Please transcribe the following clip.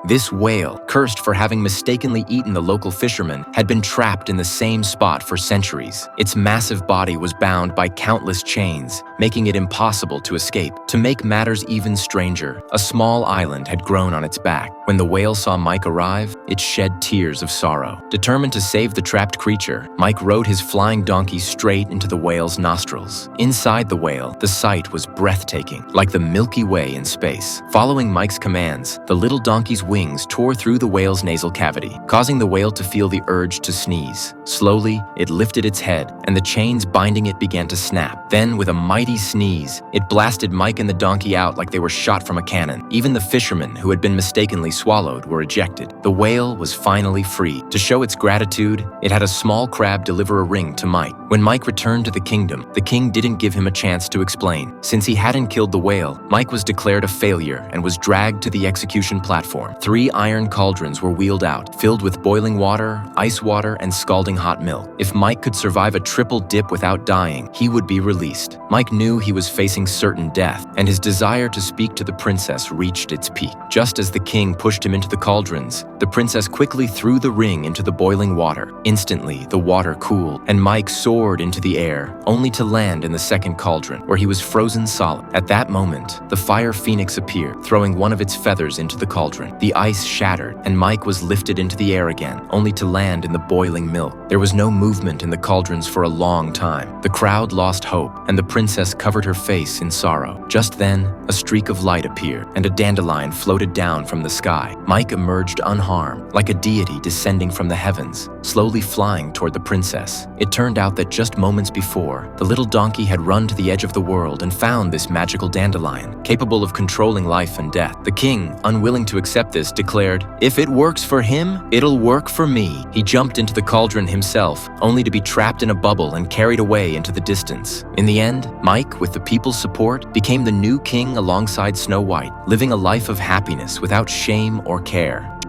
This whale, cursed for having mistakenly eaten the local fisherman, had been trapped in the same spot for centuries. Its massive body was bound by countless chains, making it impossible to escape. To make matters even stranger, a small island had grown on its back. When the whale saw Mike arrive, it shed tears of sorrow. Determined to save the trapped creature, Mike rode his flying donkey straight into the whale's nostrils. Inside the whale, the sight was breathtaking, like the Milky Way in space. Following Mike's commands, the little donkey's wings tore through the whale's nasal cavity, causing the whale to feel the urge to sneeze. Slowly, it lifted its head, and the chains binding it began to snap. Then, with a mighty sneeze, it blasted Mike and the donkey out like they were shot from a cannon. Even the fishermen who had been mistakenly swallowed were ejected. The whale was finally free. To show its gratitude, it had a small crab deliver a ring to Mike. When Mike returned to the kingdom, the king didn't give him a chance to explain. Since he hadn't killed the whale, Mike was declared a failure and was dragged to the execution platform. 3 iron cauldrons were wheeled out, filled with boiling water, ice water, and scalding hot milk. If Mike could survive a triple dip without dying, he would be released. Mike knew he was facing certain death, and his desire to speak to the princess reached its peak. Just as the king pushed him into the cauldrons, the princess quickly threw the ring into the boiling water. Instantly, the water cooled, and Mike soared into the air, only to land in the second cauldron, where he was frozen solid. At that moment, the fire phoenix appeared, throwing one of its feathers into the cauldron. The ice shattered, and Mike was lifted into the air again, only to land in the boiling milk. There was no movement in the cauldrons for a long time. The crowd lost hope, and the princess covered her face in sorrow. Just then, a streak of light appeared, and a dandelion floated down from the sky. Mike emerged unharmed, like a deity descending from the heavens, slowly flying toward the princess. It turned out that just moments before, the little donkey had run to the edge of the world and found this magical dandelion, capable of controlling life and death. The king, unwilling to accept this, declared, "If it works for him, it'll work for me." He jumped into the cauldron himself, only to be trapped in a bubble and carried away into the distance. In the end, Mike, with the people's support, became the new king alongside Snow White, living a life of happiness without shame or care.